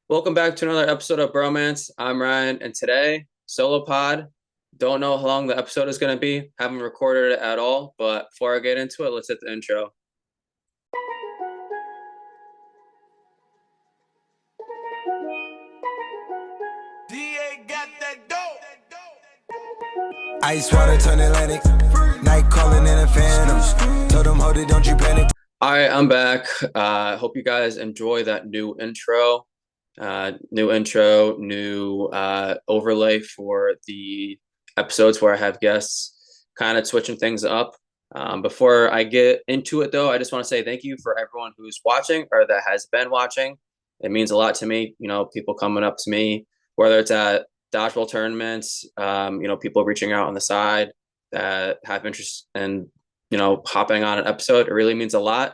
Welcome back to another episode of Bromance. I'm Ryan, and today, solo pod. Don't know how long the episode is going to be. Haven't recorded it at all, but before I get into it, let's hit the intro. DA got that dope. Ice water turn Atlantic. Night calling in a phantom. Told them, hold it, don't you panic. All right, I'm back. Hope you guys enjoy that new intro. New overlay for the episodes where I have guests, kind of switching things up. Before I get into it, though, I just want to say thank you for everyone who's watching or that has been watching. It means a lot to me. People coming up to me, whether it's at dodgeball tournaments, people reaching out on the side that have interest in, hopping on an episode. It really means a lot.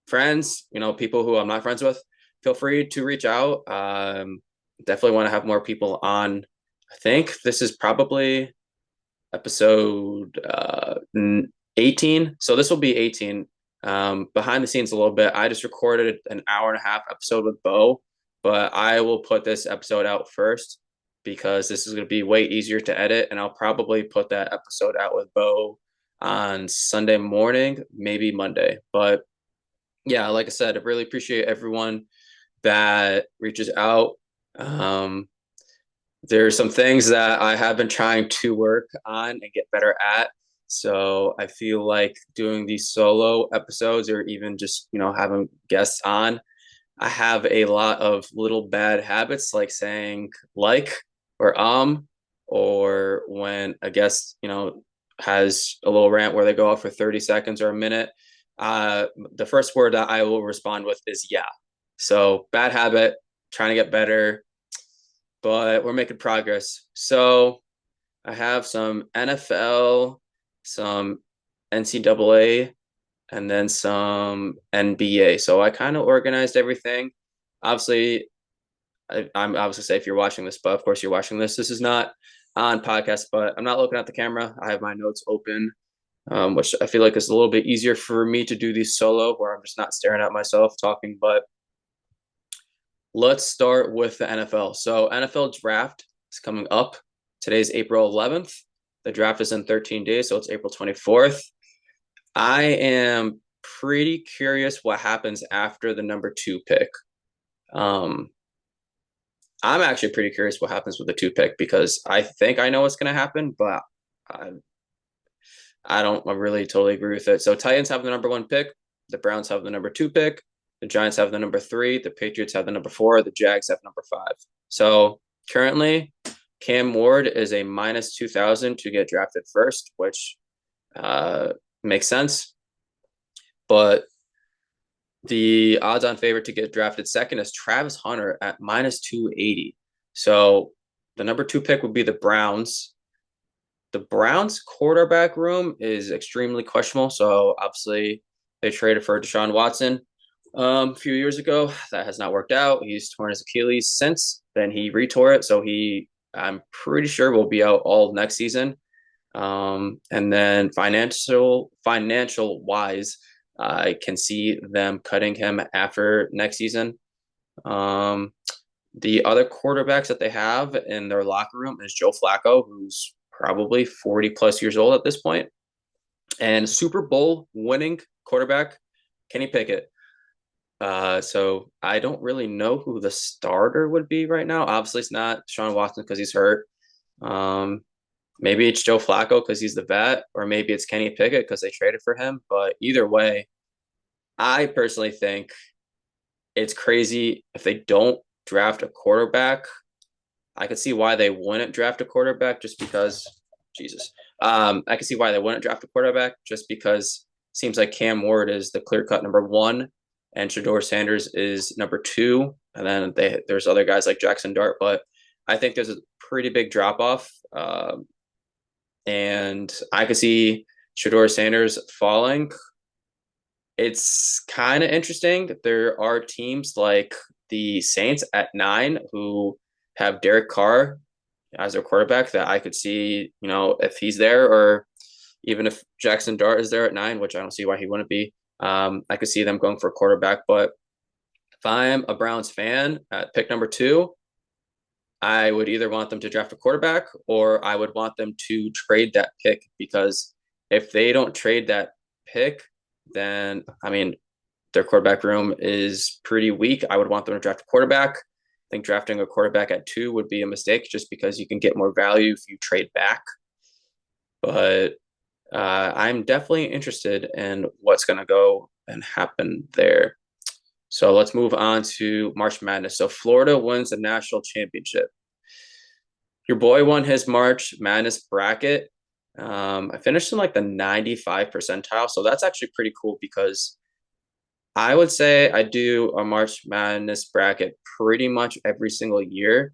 Friends, people who I'm not friends with, feel free to reach out. Definitely want to have more people on. I think this is probably episode 18. So this will be 18. Behind the scenes a little bit, I just recorded an hour and a half episode with Bo, but I will put this episode out first because this is going to be way easier to edit, and I'll probably put that episode out with Bo on Sunday morning, maybe Monday. But yeah, like I said, I really appreciate everyone that reaches out. Um, there's some things that I have been trying to work on and get better at. So I feel like doing these solo episodes or even just, having guests on, I have a lot of little bad habits like saying like or or when a guest, has a little rant where they go off for 30 seconds or a minute. The first word that I will respond with is yeah. So bad habit, trying to get better, but we're making progress. So I have some NFL, some NCAA, and then some NBA. So I kind of organized everything. Obviously, I'm obviously say if you're watching this, but of course you're watching this. This is not on podcast, but I'm not looking at the camera. I have my notes open, which I feel like is a little bit easier for me to do these solo, where I'm just not staring at myself talking. But let's start with the NFL. So NFL draft is coming up. Today's April 11th. The draft is in 13 days, so it's April 24th. I am pretty curious what happens after the number 2 pick. I'm actually pretty curious what happens with the 2 pick because I think I know what's going to happen, but I, I don't really totally agree with it. So Titans have the number 1 pick. The Browns have the number 2 pick. The Giants have the number 3. The Patriots have the number 4. The Jags have number 5. So currently, Cam Ward is a minus 2,000 to get drafted first, which makes sense. But the odds-on favorite to get drafted second is Travis Hunter at minus 280. So the number 2 pick would be the Browns. The Browns quarterback room is extremely questionable. So obviously they traded for Deshaun Watson a few years ago. That has not worked out. He's torn his Achilles since. Then he retore it. So I'm pretty sure, will be out all next season. And then financial wise, I can see them cutting him after next season. The other quarterbacks that they have in their locker room is Joe Flacco, who's probably 40 plus years old at this point, and Super Bowl winning quarterback Kenny Pickett. So I don't really know who the starter would be right now. Obviously, it's not Sean Watson because he's hurt. Maybe it's Joe Flacco because he's the vet, or maybe it's Kenny Pickett because they traded for him. But either way, I personally think it's crazy if they don't draft a quarterback. I could see why they wouldn't draft a quarterback just because, Jesus. I could see why they wouldn't draft a quarterback just because it seems like Cam Ward is the clear-cut number 1 and Shedeur Sanders is number 2. And then there's other guys like Jackson Dart, but I think there's a pretty big drop-off. And I could see Shedeur Sanders falling. It's kind of interesting. There are teams like the Saints at 9 who have Derek Carr as their quarterback that I could see, if he's there, or even if Jackson Dart is there at 9, which I don't see why he wouldn't be. I could see them going for a quarterback, but If I'm a Browns fan at pick number 2, I would either want them to draft a quarterback or I would want them to trade that pick, because if they don't trade that pick, then I mean their quarterback room is pretty weak. I would want them to draft a quarterback. I think drafting a quarterback at 2 would be a mistake just because you can get more value if you trade back. But I'm definitely interested in what's going to go and happen there. So let's move on to March Madness. So Florida wins the national championship. Your boy won his March Madness bracket. I finished in like the 95 percentile. So that's actually pretty cool, because I would say I do a March Madness bracket pretty much every single year.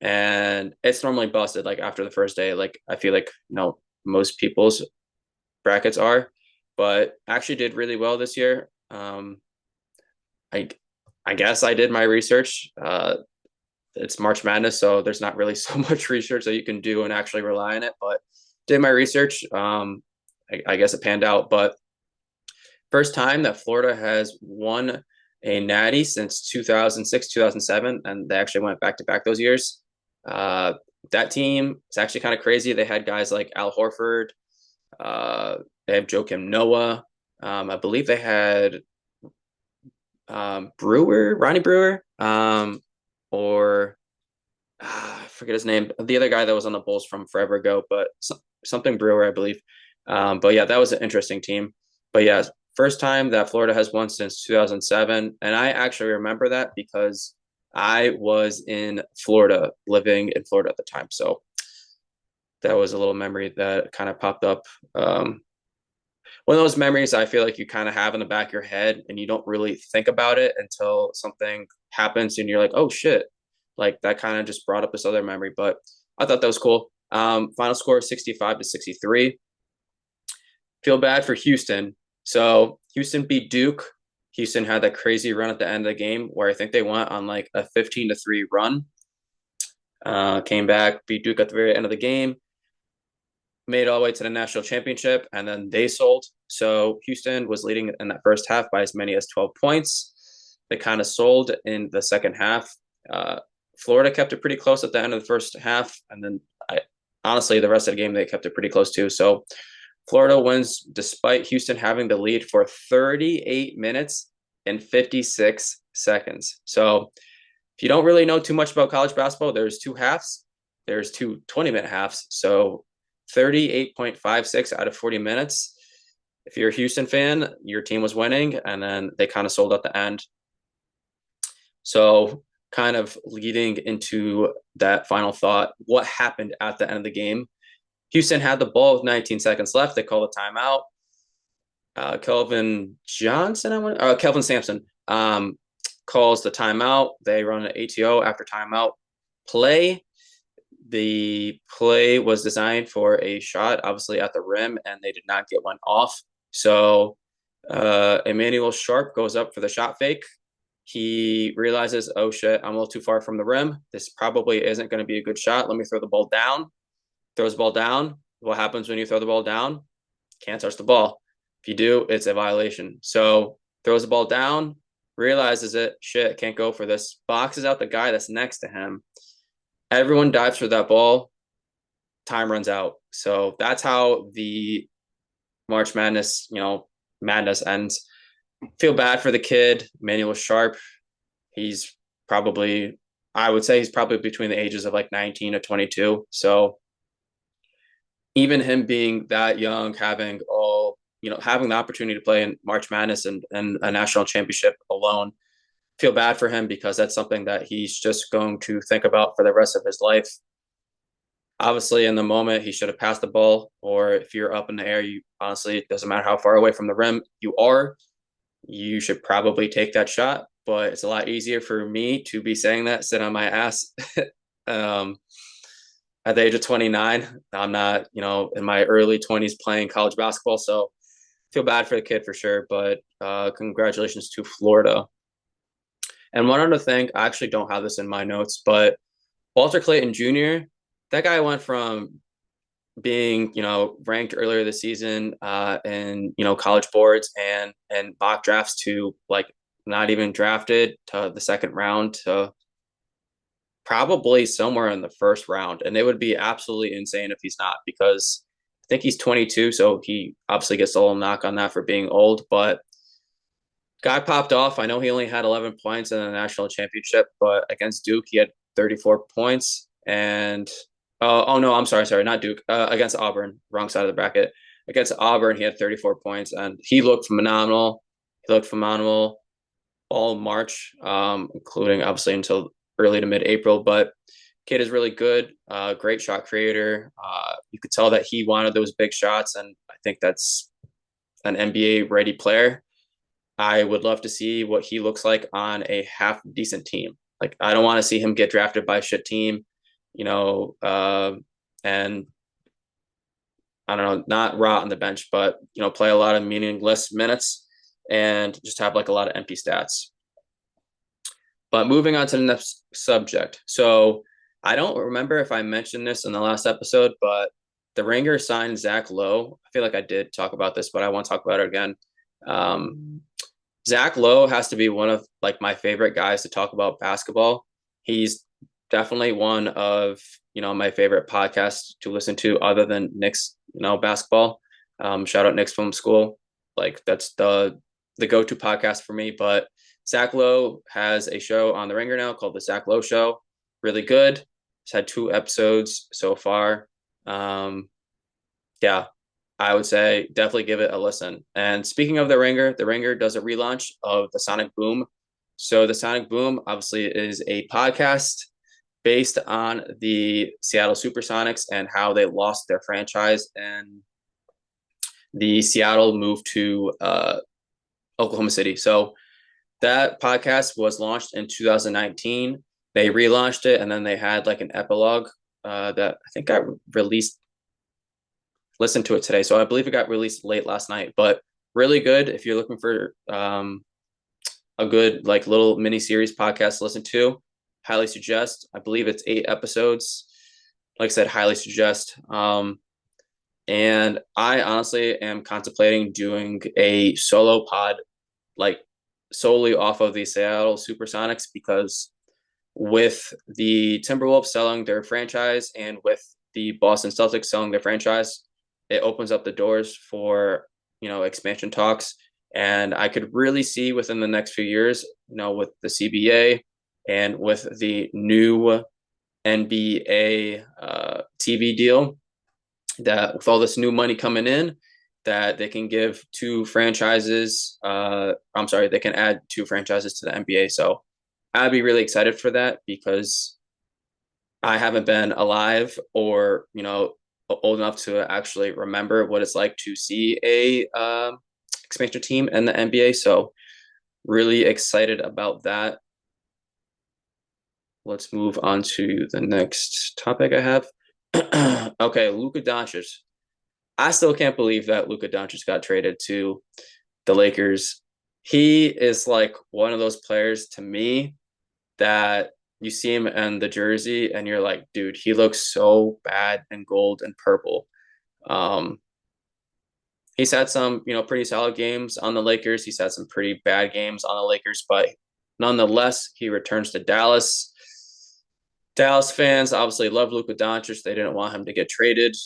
And it's normally busted like after the first day. Like I feel like, most people's brackets are, but actually did really well this year. I guess I did my research. It's March Madness, so there's not really so much research that you can do and actually rely on it. But did my research. I guess it panned out. But first time that Florida has won a natty since 2006, 2007, and they actually went back to back those years. That team is actually kind of crazy. They had guys like Al Horford. They have Joakim Noah. I believe they had Ronnie Brewer, or I forget his name. The other guy that was on the Bulls from forever ago, but something Brewer, I believe. But yeah, that was an interesting team. But yeah, first time that Florida has won since 2007. And I actually remember that because I was in Florida, living in Florida at the time. So that was a little memory that kind of popped up. One of those memories I feel like you kind of have in the back of your head and you don't really think about it until something happens and you're like, oh shit. Like that kind of just brought up this other memory, but I thought that was cool. Final score 65-63. Feel bad for Houston. So Houston beat Duke. Houston had that crazy run at the end of the game where I think they went on like a 15-3 run. Came back, beat Duke at the very end of the game, made it all the way to the national championship, and then they sold. So Houston was leading in that first half by as many as 12 points. They kind of sold in the second half. Florida kept it pretty close at the end of the first half, and then honestly, the rest of the game, they kept it pretty close too. So Florida wins despite Houston having the lead for 38 minutes and 56 seconds. So if you don't really know too much about college basketball, there's two halves. There's two 20-minute halves. So 38.56 out of 40 minutes. If you're a Houston fan, your team was winning, and then they kind of sold at the end. So kind of leading into that final thought, what happened at the end of the game? Houston had the ball with 19 seconds left. They called a timeout. Kelvin Sampson calls the timeout. They run an ATO after timeout play. The play was designed for a shot, obviously at the rim, and they did not get one off. So Emmanuel Sharp goes up for the shot fake. He realizes, oh shit, I'm a little too far from the rim. This probably isn't going to be a good shot. Let me throw the ball down. Throws the ball down. What happens when you throw the ball down? Can't touch the ball. If you do, it's a violation. So throws the ball down, realizes it. Shit, can't go for this. Boxes out the guy that's next to him. Everyone dives for that ball. Time runs out. So that's how the March Madness, madness ends. Feel bad for the kid, Emmanuel Sharp. He's probably, I would say he's probably between the ages of like 19 to 22. So even him being that young, having the opportunity to play in March Madness and a national championship alone, feel bad for him because that's something that he's just going to think about for the rest of his life. Obviously, in the moment, he should have passed the ball, or if you're up in the air, it doesn't matter how far away from the rim you should probably take that shot. But it's a lot easier for me to be saying that, sit on my ass. At the age of 29, I'm not, in my early 20s playing college basketball. So feel bad for the kid for sure. But congratulations to Florida. And one other thing, I actually don't have this in my notes, but Walter Clayton Jr., that guy went from being, ranked earlier this season in, college boards and mock drafts to like not even drafted to the second round to probably somewhere in the first round. And it would be absolutely insane if he's not, because I think he's 22, so he obviously gets a little knock on that for being old, but guy popped off. I know he only had 11 points in the national championship, but against Duke, he had 34 points. And oh no, I'm sorry, not Duke. Against Auburn, wrong side of the bracket. Against Auburn, he had 34 points, and he looked phenomenal. He looked phenomenal all March, including obviously until early to mid-April. But kid is really good, great shot creator. You could tell that he wanted those big shots, and I think that's an NBA ready player. I would love to see what he looks like on a half decent team. Like, I don't want to see him get drafted by a shit team, and I don't know, not rot on the bench, but play a lot of meaningless minutes and just have like a lot of empty stats. But moving on to the next subject. So I don't remember if I mentioned this in the last episode, but the Ringer signed Zach Lowe. I feel like I did talk about this, but I want to talk about it again. Zach Lowe has to be one of like my favorite guys to talk about basketball. He's definitely one of my favorite podcasts to listen to, other than Knicks basketball. Shout out Knicks Film School. Like, that's the go-to podcast for me. But Zach Lowe has a show on the Ringer now called the Zach Lowe Show. Really good. It's had 2 episodes so far. Yeah, I would say definitely give it a listen. And speaking of the Ringer does a relaunch of the Sonic Boom. So the Sonic Boom obviously is a podcast based on the Seattle Supersonics and how they lost their franchise and the Seattle moved to Oklahoma City. So that podcast was launched in 2019. They relaunched it, and then they had like an epilogue that I think got released. Listened to it today, so I believe it got released late last night. But really good if you're looking for a good like little mini series podcast to listen to. Highly suggest. I believe it's 8 episodes. Like I said, highly suggest. And I honestly am contemplating doing a solo pod, like solely off of the Seattle Supersonics, because with the Timberwolves selling their franchise and with the Boston Celtics selling their franchise, it opens up the doors for, expansion talks. And I could really see within the next few years, with the CBA and with the new NBA TV deal, that with all this new money coming in, that they can give 2 franchises. They can add 2 franchises to the NBA. So I'd be really excited for that, because I haven't been alive or, old enough to actually remember what it's like to see a expansion team in the NBA. So really excited about that. Let's move on to the next topic I have. Okay, Luka Doncic. I still can't believe that Luka Doncic got traded to the Lakers. He is like one of those players to me that you see him in the jersey and you're like, dude, he looks so bad in gold and purple. He's had some, pretty solid games on the Lakers. He's had some pretty bad games on the Lakers, but nonetheless, he returns to Dallas. Dallas fans obviously love Luka Doncic. They didn't want him to get traded.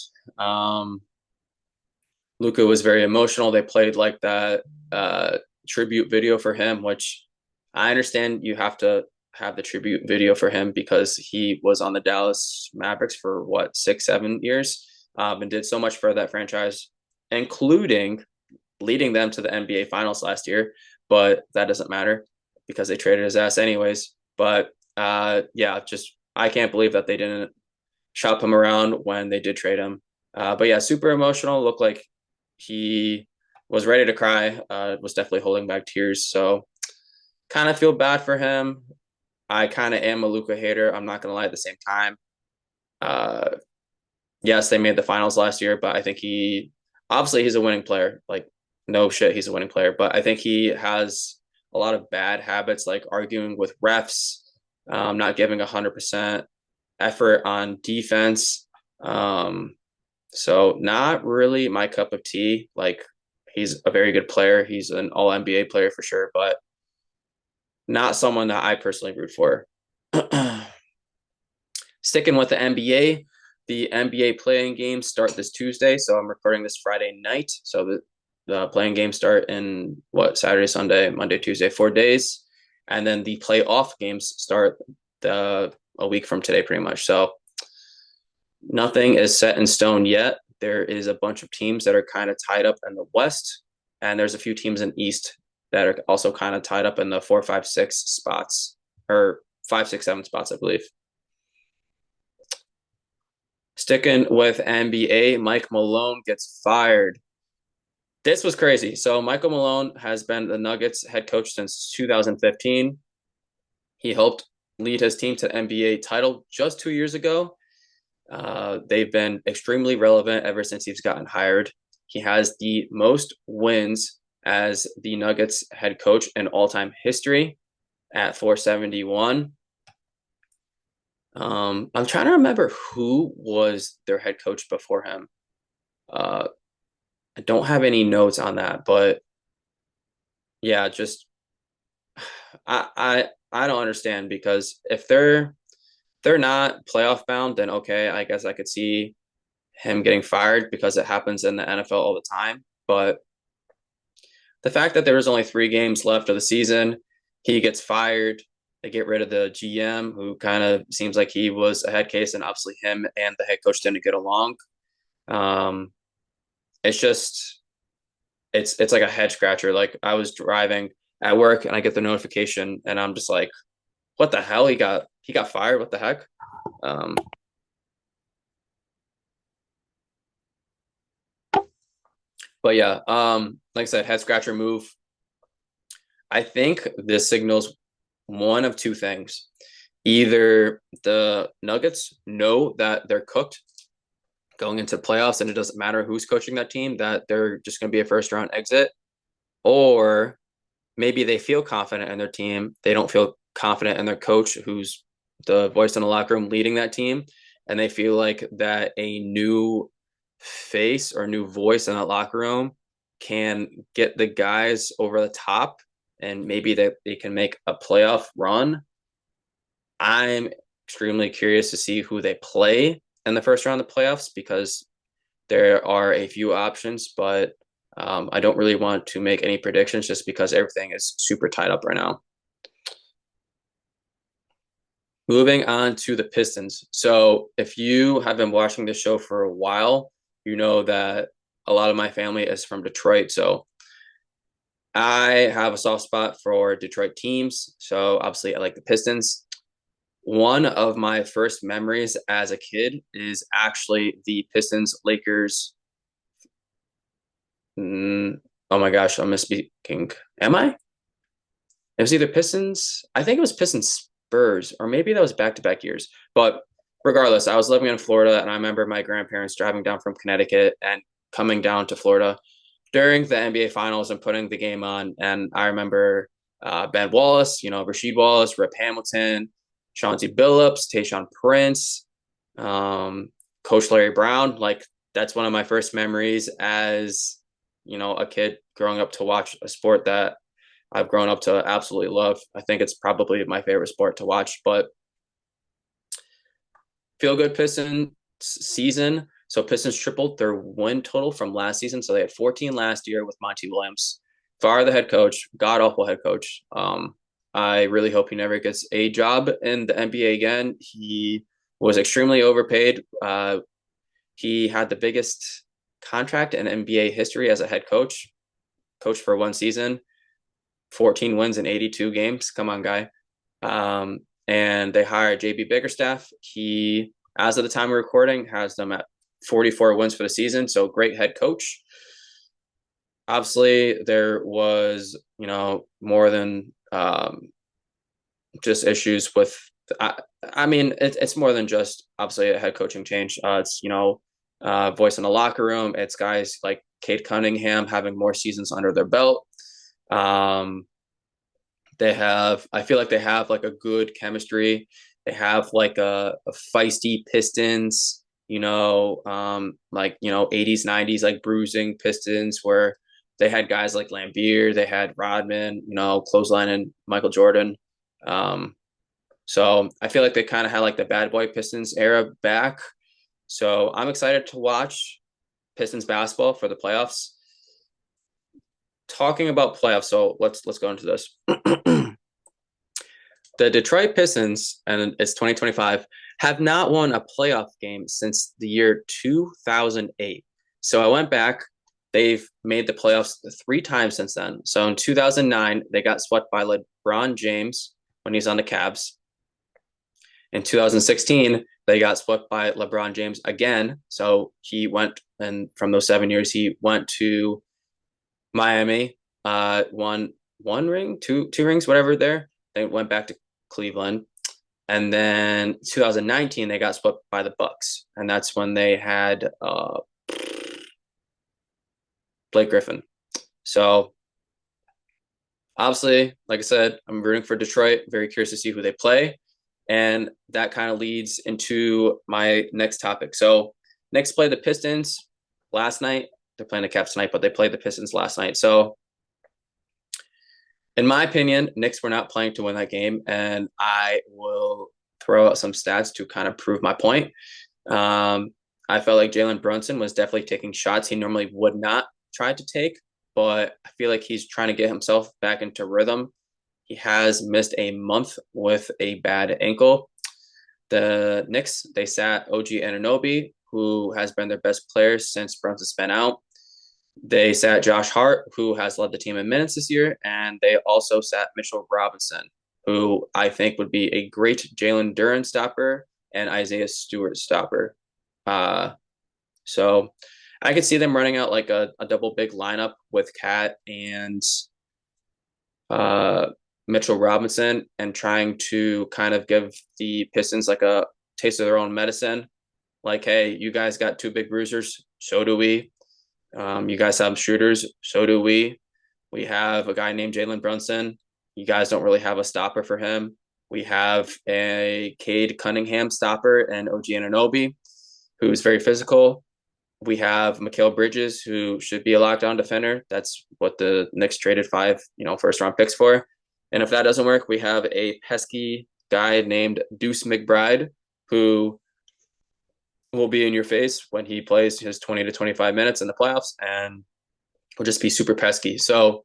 Luka was very emotional. They played like that tribute video for him, which I understand you have to have the tribute video for him because he was on the Dallas Mavericks for 6-7 years, and did so much for that franchise, including leading them to the NBA Finals last year. But that doesn't matter because they traded his ass anyways. But I can't believe that they didn't shop him around when they did trade him. But yeah, super emotional. Looked like he was ready to cry. Was definitely holding back tears. So kind of feel bad for him. I kind of am a Luka hater. I'm not going to lie at the same time. Yes, they made the finals last year, but I think he's a winning player. Like, no shit, he's a winning player. But I think he has a lot of bad habits, like arguing with refs, not giving 100% effort on defense. So not really my cup of tea. Like, he's a very good player. He's an all NBA player for sure, but not someone that I personally root for. Sticking with the NBA playing games start this Tuesday. So I'm recording this Friday night. So the playing games start in Saturday, Sunday, Monday, Tuesday, 4 days. And then the playoff games start a week from today, pretty much. So nothing is set in stone yet. There is a bunch of teams that are kind of tied up in the West, and there's a few teams in East that are also kind of tied up in the 4, 5, 6 spots, or 5, 6, 7 spots, I believe. Sticking with NBA, Mike Malone gets fired. This was crazy. So Michael Malone has been the Nuggets head coach since 2015. He helped lead his team to the NBA title just 2 years ago. They've been extremely relevant ever since he's gotten hired. He has the most wins as the Nuggets head coach in all-time history at 471. I'm trying to remember who was their head coach before him. I don't have any notes on that, but yeah, just I don't understand, because if they're not playoff bound, then okay, I guess I could see him getting fired because it happens in the NFL all the time. But the fact that there was only 3 games left of the season, he gets fired. They get rid of the GM, who kind of seems like he was a head case, and obviously him and the head coach didn't get along. It's just it's like a head scratcher. Like, I was driving at work and I get the notification and I'm just like, what the hell? He got fired. What the heck? But yeah, like I said, head scratcher move. I think this signals one of two things. Either the Nuggets know that they're cooked going into playoffs and it doesn't matter who's coaching that team, that they're just going to be a first round exit, or maybe they feel confident in their team. They don't feel confident in their coach, who's the voice in the locker room leading that team. And they feel like that a new face or new voice in that locker room can get the guys over the top, and maybe they can make a playoff run. I'm extremely curious to see who they play in the first round of the playoffs, because there are a few options, but I don't really want to make any predictions just because everything is super tied up right now. Moving on to the Pistons. So if you have been watching this show for a while, you know that a lot of my family is from Detroit. So I have a soft spot for Detroit teams. So obviously I like the Pistons. One of my first memories as a kid is actually the Pistons Lakers. Oh my gosh, I'm misspeaking. Am I? It was either Pistons. I think it was Pistons Spurs, or maybe that was back-to-back years. But regardless, I was living in Florida, and I remember my grandparents driving down from Connecticut and coming down to Florida during the NBA Finals and putting the game on. And I remember Ben Wallace, Rasheed Wallace, Rip Hamilton, Chauncey Billups, Tayshaun Prince, Coach Larry Brown. Like, that's one of my first memories as, a kid growing up to watch a sport that I've grown up to absolutely love. I think it's probably my favorite sport to watch. But feel good Pistons season. So Pistons tripled their win total from last season. So they had 14 last year with Monty Williams. Fire the head coach, god awful head coach. I really hope he never gets a job in the NBA again. He was extremely overpaid. He had the biggest contract in NBA history as a head coach for one season, 14 wins in 82 games. Come on, guy. And they hired JB Bickerstaff. He, as of the time of recording, has them at 44 wins for the season. So great head coach. Obviously, there was, more than just issues with. I mean, it's more than just obviously a head coaching change. It's voice in the locker room. It's guys like Cade Cunningham having more seasons under their belt. I feel like they have like a good chemistry. They have like a feisty Pistons, 80s, 90s, like bruising Pistons where they had guys like Lambeer, they had Rodman, clothesline and Michael Jordan. So I feel like they kind of had like the bad boy Pistons era back. So I'm excited to watch Pistons basketball for the playoffs. Talking about playoffs, so let's go into this. The Detroit Pistons, and it's 2025, have not won a playoff game since the year 2008. So I went back. They've made the playoffs 3 times since then. So in 2009, they got swept by LeBron James when he's on the Cavs. In 2016, they got swept by LeBron James again. So he went, and from those 7 years, he went to Miami, won 1 ring, two rings, whatever there. They went back to Cleveland. And then 2019, they got swept by the Bucks. And that's when they had Blake Griffin. So obviously, like I said, I'm rooting for Detroit. Very curious to see who they play. And that kind of leads into my next topic. So Knicks played the Pistons last night. They're playing the Cavs tonight, but they played the Pistons last night. So in my opinion, Knicks were not playing to win that game. And I will throw out some stats to kind of prove my point. I felt like Jalen Brunson was definitely taking shots he normally would not try to take, but I feel like he's trying to get himself back into rhythm. He has missed a month with a bad ankle. The Knicks, they sat OG Anunoby, who has been their best player since Brunson's been out. They sat Josh Hart, who has led the team in minutes this year, and they also sat Mitchell Robinson, who I think would be a great Jalen Duren stopper and Isaiah Stewart stopper. So I could see them running out like a double big lineup with Cat and Mitchell Robinson and trying to kind of give the Pistons like a taste of their own medicine. Like, hey, you guys got 2 big bruisers. So do we. You guys have shooters. So do we. We have a guy named Jalen Brunson. You guys don't really have a stopper for him. We have a Cade Cunningham stopper and OG Anunoby, who's very physical. We have Mikal Bridges, who should be a lockdown defender. That's what the Knicks traded 5, first-round picks for. And if that doesn't work, we have a pesky guy named Deuce McBride, who will be in your face when he plays his 20 to 25 minutes in the playoffs and will just be super pesky. So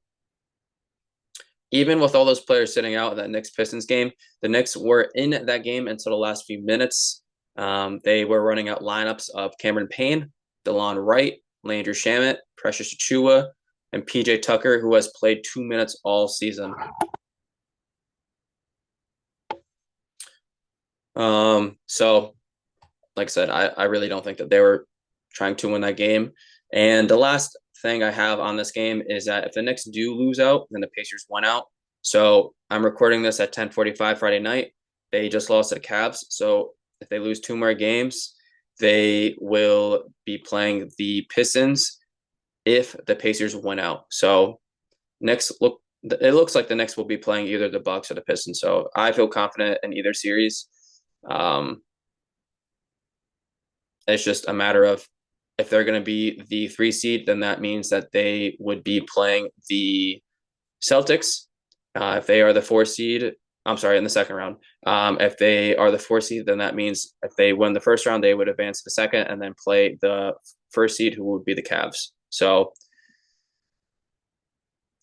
even with all those players sitting out in that Knicks-Pistons game, the Knicks were in that game until the last few minutes. They were running out lineups of Cameron Payne, DeLon Wright, Landry Shamet, Precious Achiuwa, and PJ Tucker, who has played 2 minutes all season. So like I said, I really don't think that they were trying to win that game. And the last thing I have on this game is that if the Knicks do lose out, then the Pacers won out. So I'm recording this at 10:45 Friday night. They just lost to the Cavs. So if they lose 2 more games, they will be playing the Pistons if the Pacers win out. So it looks like the Knicks will be playing either the Bucks or the Pistons. So I feel confident in either series. It's just a matter of if they're going to be the 3 seed, then that means that they would be playing the Celtics. If they are the 4 seed, I'm sorry, in the second round. If they are the 4 seed, then that means if they win the first round, they would advance to the second and then play the first seed, who would be the Cavs. So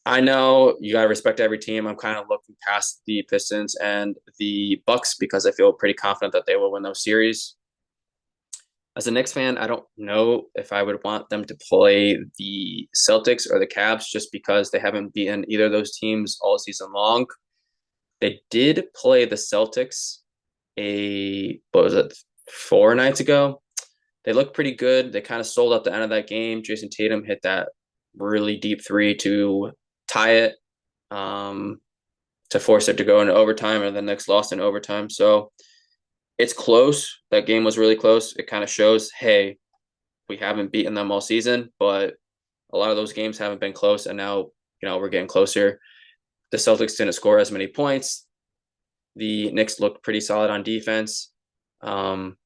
I know you got to respect every team. I'm kind of looking past the Pistons and the Bucks because I feel pretty confident that they will win those series. As a Knicks fan, I don't know if I would want them to play the Celtics or the Cavs just because they haven't beaten either of those teams all season long. They did play the Celtics 4 nights ago. They looked pretty good. They kind of sold out the end of that game. Jason Tatum hit that really deep 3 to tie it, to force it to go into overtime, and the Knicks lost in overtime. So it's close. That game was really close. It kind of shows, hey, we haven't beaten them all season, but a lot of those games haven't been close, and now, we're getting closer. The Celtics didn't score as many points. The Knicks looked pretty solid on defense. I'm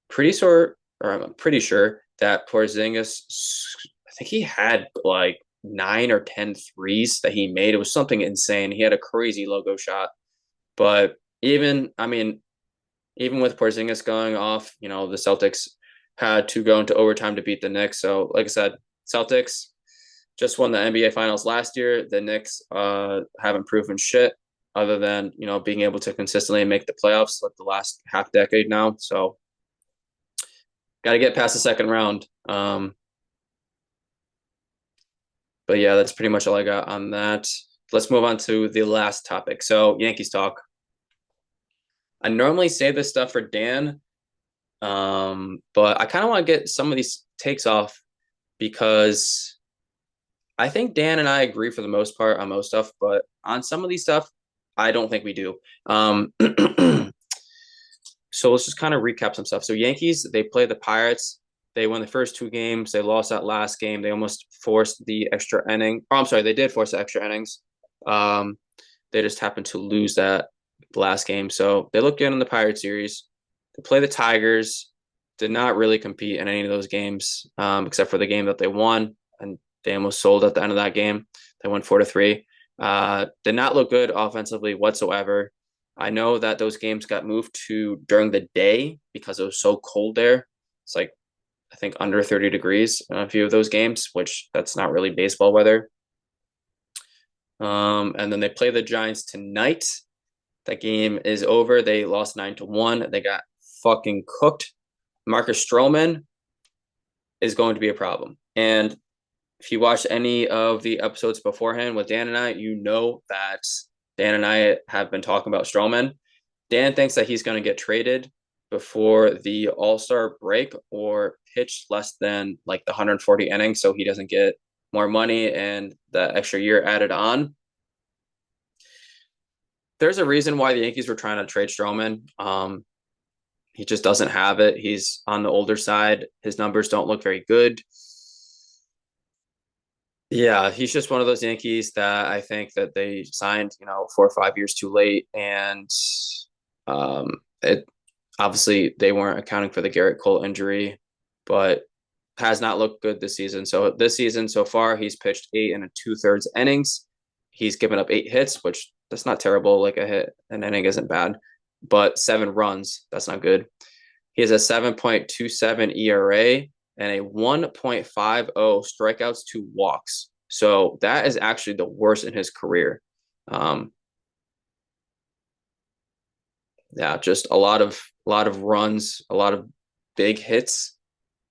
pretty sure that Porzingis think he had like 9 or 10 threes that he made. It was something insane. He had a crazy logo shot. But even with Porzingis going off, the Celtics had to go into overtime to beat the Knicks. So, like I said, Celtics just won the NBA Finals last year. The Knicks haven't proven shit other than being able to consistently make the playoffs like the last half decade now. So, got to get past the second round. But yeah, that's pretty much all I got on that. Let's move on to the last topic. So, Yankees talk. I normally say this stuff for Dan, but I kind of want to get some of these takes off because I think Dan and I agree for the most part on most stuff, but on some of these stuff, I don't think we do. So let's just kind of recap some stuff. So Yankees, they play the Pirates. They won the first 2 games. They lost that last game. They almost forced the extra inning. Oh, I'm sorry, they did force the extra innings. They just happened to lose that last game. So they look good in the Pirate series. They play the Tigers. Did not really compete in any of those games, except for the game that they won, and they almost sold at the end of that game. They won 4-3. Did not look good offensively whatsoever. I know that those games got moved to during the day because it was so cold there. It's like, I think, under 30 degrees in a few of those games, which that's not really baseball weather. And then they play the Giants tonight. That game is over. They lost 9-1. They got fucking cooked. Marcus Stroman is going to be a problem. And if you watched any of the episodes beforehand with Dan and I, you know that Dan and I have been talking about Stroman. Dan thinks that he's going to get traded before the All-Star break or pitch less than like the 140 innings so he doesn't get more money and the extra year added on. There's a reason why the Yankees were trying to trade Stroman. He just doesn't have it. He's on the older side. His numbers don't look very good. Yeah, he's just one of those Yankees that I think that they signed, 4 or 5 years too late. And it obviously they weren't accounting for the Garrett Cole injury, but has not looked good this season. So this season so far, he's pitched 8 and 2/3 innings. He's given up 8 hits, which that's not terrible. Like an inning isn't bad, but 7 runs, that's not good. He has a 7.27 ERA and a 1.50 strikeouts to walks. So that is actually the worst in his career. Yeah, just a lot of runs, a lot of big hits,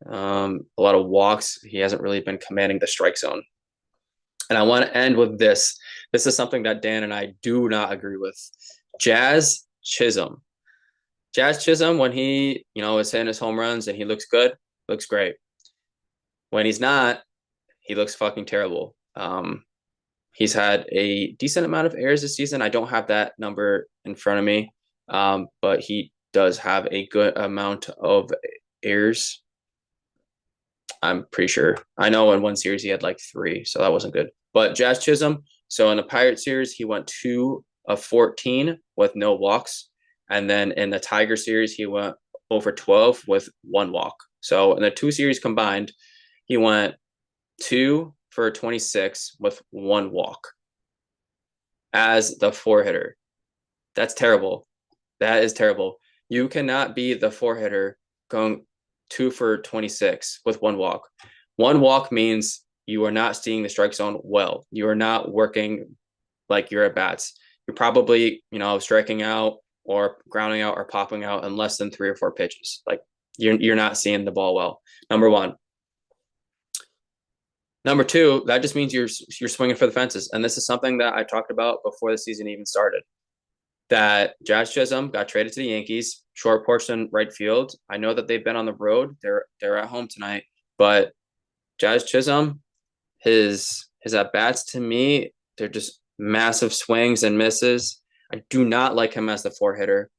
a lot of walks. He hasn't really been commanding the strike zone. And I want to end with this. This is something that Dan and I do not agree with. Jazz Chisholm. Jazz Chisholm, when he, is hitting his home runs and he looks good, looks great. When he's not, he looks fucking terrible. He's had a decent amount of errors this season. I don't have that number in front of me, but he does have a good amount of errors. I'm pretty sure. I know in one series he had like 3, so that wasn't good. But Jazz Chisholm, so in the Pirate series, he went 2 of 14 with no walks. And then in the Tiger series, he went over 12 with 1 walk. So in the 2 series combined, he went 2 for 26 with 1 walk as the 4-hitter. That's terrible. That is terrible. You cannot be the 4-hitter going 2 for 26 with 1 walk. 1 walk means you are not seeing the strike zone well. You are not working like your at bats. You're probably, striking out or grounding out or popping out in less than 3 or 4 pitches. Like you're not seeing the ball well. Number 1. Number 2, that just means you're swinging for the fences. And this is something that I talked about before the season even started. That Jazz Chisholm got traded to the Yankees, short portion right field. I know that they've been on the road. They're at home tonight. But Jazz Chisholm, his at-bats to me, they're just massive swings and misses. I do not like him as the 4-hitter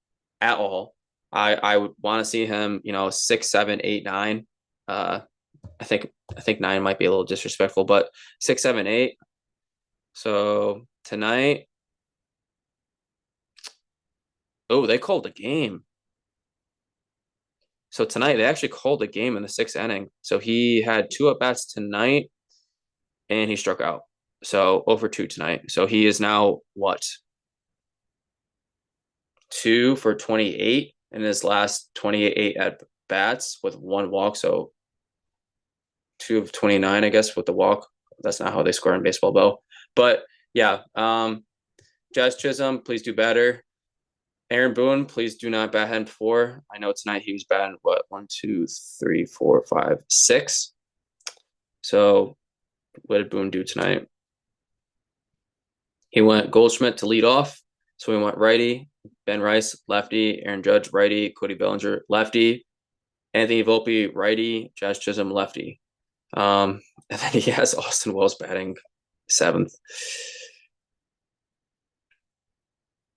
at all. I would want to see him, 6, 7, 8, 9. I think 9 might be a little disrespectful, but 6, 7, 8. So tonight, they called a game. So tonight they actually called a game in the 6th inning. So he had 2 at bats tonight. and he struck out. So 0 for 2 tonight. So he is now what? 2 for 28 in his last 28 at bats with 1 walk. So 2 of 29, I guess, with the walk. That's not how they score in baseball, Bo. But yeah, Jazz Chisholm, please do better. Aaron Boone, please do not bat hand 4. I know tonight he was batting what 1, 2, 3, 4, 5, 6. So what did Boone do tonight? He went Goldschmidt to lead off. So we went righty, Ben Rice, lefty, Aaron Judge, righty, Cody Bellinger, lefty, Anthony Volpe, righty, Jazz Chisholm, lefty. And then he has Austin Wells batting 7th.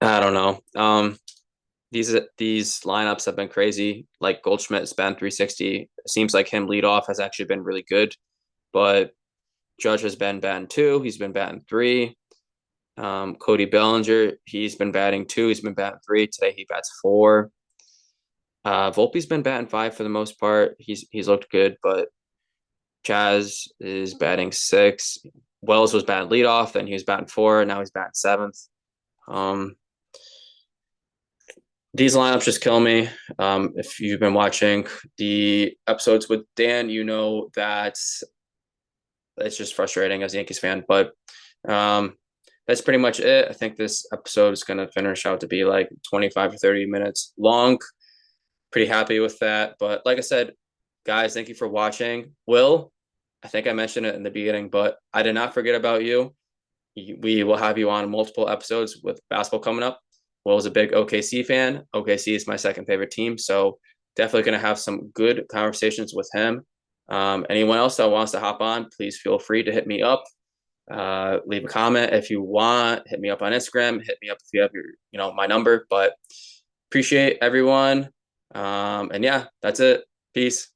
I don't know. These lineups have been crazy. Like Goldschmidt is batting 360. It seems like him lead off has actually been really good. But Judge has been batting 2. He's been batting 3. Cody Bellinger, he's been batting 2. He's been batting 3. Today he bats 4. Volpe's been batting 5 for the most part. He's looked good, but Jazz is batting 6. Wells was batting leadoff, then he was batting 4. Now he's batting 7th. These lineups just kill me. If you've been watching the episodes with Dan, you know that it's just frustrating as a Yankees fan. But that's pretty much it. I think this episode is going to finish out to be like 25 to 30 minutes long. Pretty happy with that. But like I said, guys, thank you for watching. Will, I think I mentioned it in the beginning, but I did not forget about you. We will have you on multiple episodes with basketball coming up. Will's a big OKC fan. OKC is my second favorite team, so definitely going to have some good conversations with him. Anyone else that wants to hop on, please feel free to hit me up. Leave a comment if you want. Hit me up on Instagram. Hit me up if you have my number. But appreciate everyone. And yeah, that's it. Peace.